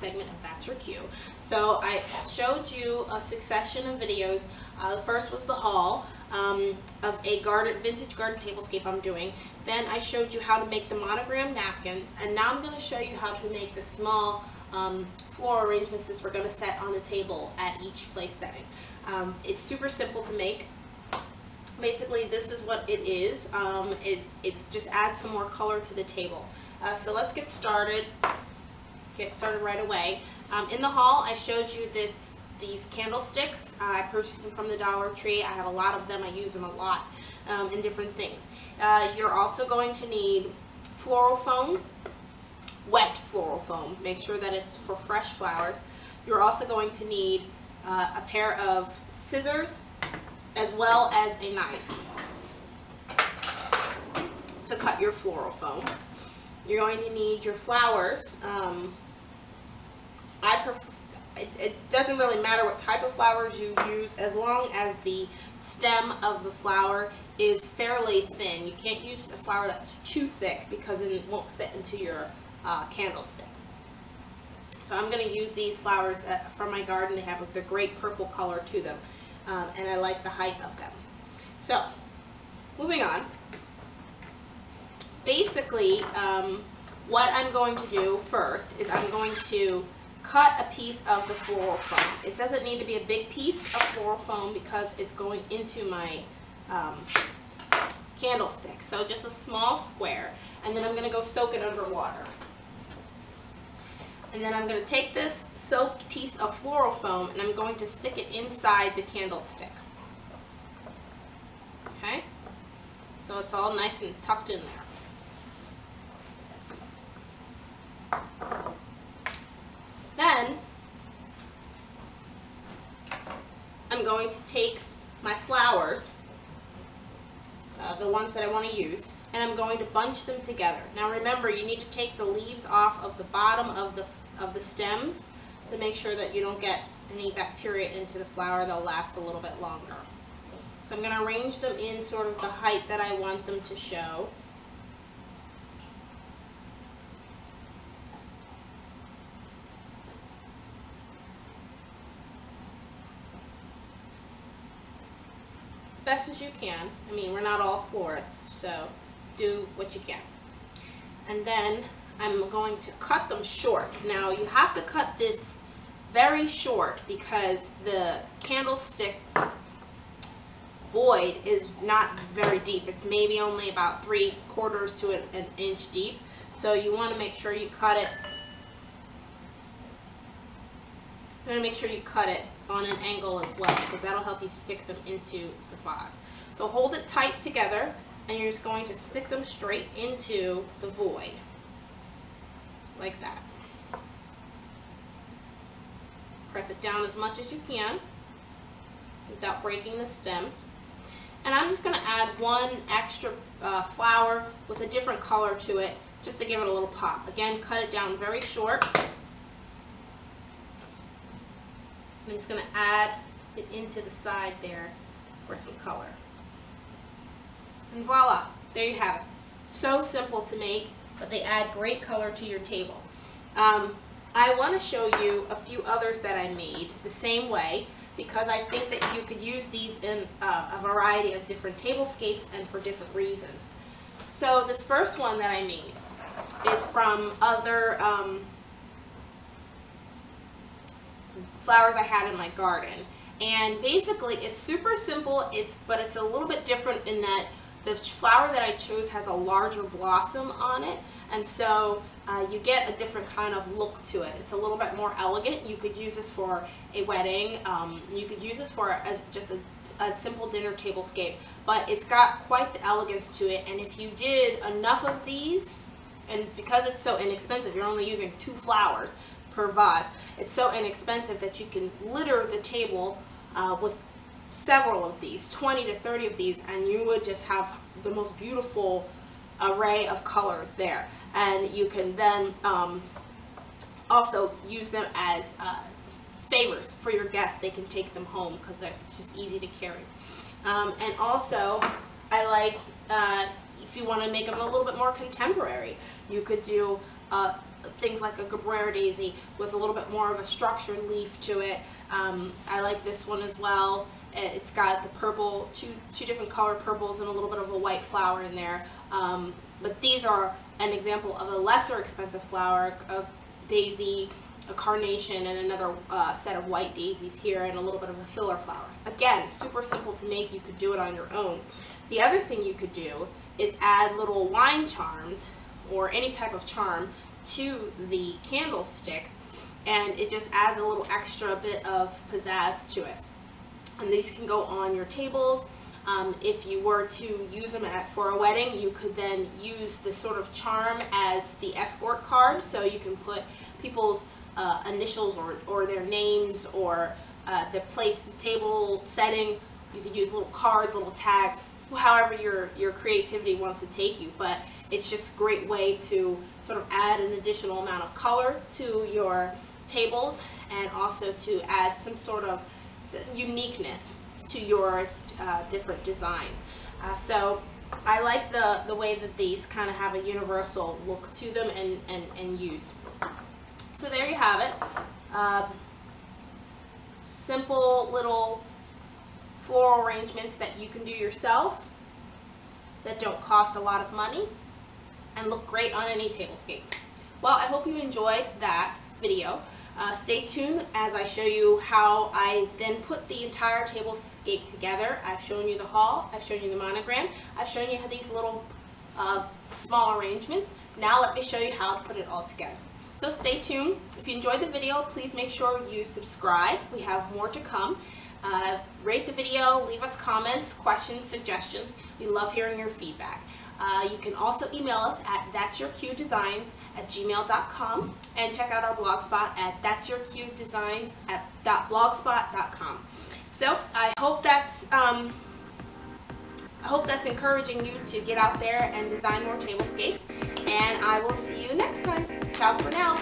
segment of That's Your Cue. So I showed you a succession of videos. The first was the haul of a vintage garden tablescape I'm doing. Then I showed you how to make the monogrammed napkins, and now I'm going to show you how to make the small floral arrangements that we're going to set on the table at each place setting. It's super simple to make. Basically, this is what it is. It just adds some more color to the table. So let's get started. Get started right away. In the haul, I showed you these candlesticks. I purchased them from the Dollar Tree. I have a lot of them. I use them a lot in different things. You're also going to need floral foam, wet floral foam. Make sure that it's for fresh flowers. You're also going to need a pair of scissors, as well as a knife to cut your floral foam. You're going to need your flowers. It doesn't really matter what type of flowers you use, as long as the stem of the flower is fairly thin. You can't use a flower that's too thick because it won't fit into your candlestick. So I'm going to use these flowers from my garden. They have the great purple color to them. And I like the height of them. So, moving on. Basically, what I'm going to do first is I'm going to cut a piece of the floral foam. It doesn't need to be a big piece of floral foam because it's going into my candlestick. So just a small square, and then I'm going to go soak it under water. And then I'm going to take this soaked piece of floral foam and I'm going to stick it inside the candlestick. Okay? So it's all nice and tucked in there. Then I'm going to take my flowers, the ones that I want to use, and I'm going to bunch them together. Now remember, you need to take the leaves off of the bottom of the stems to make sure that you don't get any bacteria into the flower. They'll last a little bit longer. So I'm going to arrange them in sort of the height that I want them to show. As best as you can. I mean, we're not all florists, so do what you can. And then I'm going to cut them short. Now you have to cut this very short because the candlestick void is not very deep. It's maybe only about 3/4 to an inch deep. So you want to make sure you cut it. You want to make sure you cut it on an angle as well, because that'll help you stick them into the vase. So hold it tight together, and you're just going to stick them straight into the void. Like that. Press it down as much as you can without breaking the stems. And I'm just going to add one extra flower with a different color to it, just to give it a little pop. Again, cut it down very short. I'm just going to add it into the side there for some color. And voila, there you have it. So simple to make, but they add great color to your table. I want to show you a few others that I made the same way, because I think that you could use these in a variety of different tablescapes and for different reasons. So this first one that I made is from other flowers I had in my garden. And basically it's super simple, but it's a little bit different in that the flower that I chose has a larger blossom on it, and so you get a different kind of look to it. It's a little bit more elegant. You could use this for a wedding. You could use this for just a simple dinner tablescape, but it's got quite the elegance to it. And if you did enough of these, and because it's so inexpensive, you're only using 2 flowers per vase, it's so inexpensive that you can litter the table with several of these, 20 to 30 of these, and you would just have the most beautiful array of colors there. And you can then also use them as favors for your guests. They can take them home because it's just easy to carry. And also, I like, if you want to make them a little bit more contemporary, you could do things like a Cabrera daisy with a little bit more of a structured leaf to it. I like this one as well. It's got the purple, two different color purples and a little bit of a white flower in there. But these are an example of a lesser expensive flower, a daisy, a carnation, and another set of white daisies here, and a little bit of a filler flower. Again, super simple to make. You could do it on your own. The other thing you could do is add little wine charms or any type of charm to the candlestick, and it just adds a little extra bit of pizzazz to it. And these can go on your tables. If you were to use them for a wedding, you could then use this sort of charm as the escort card, so you can put people's initials or their names or the table setting. You could use little cards, little tags, however your creativity wants to take you. But it's just a great way to sort of add an additional amount of color to your tables, and also to add some sort of uniqueness to your different designs. So I like the way that these kind of have a universal look to them and use. So there you have it. Simple little floral arrangements that you can do yourself that don't cost a lot of money and look great on any tablescape. Well, I hope you enjoyed that video. Stay tuned as I show you how I then put the entire tablescape together. I've shown you the haul, I've shown you the monogram, I've shown you how these little small arrangements. Now let me show you how to put it all together. So stay tuned. If you enjoyed the video, please make sure you subscribe. We have more to come. Rate the video, leave us comments, questions, suggestions. We love hearing your feedback. You can also email us at thatsyourcuedesigns@gmail.com, and check out our blog spot at thatsyourcuedesigns.blogspot.com. So I hope that's encouraging you to get out there and design more tablescapes, and I will see you next time. Ciao for now.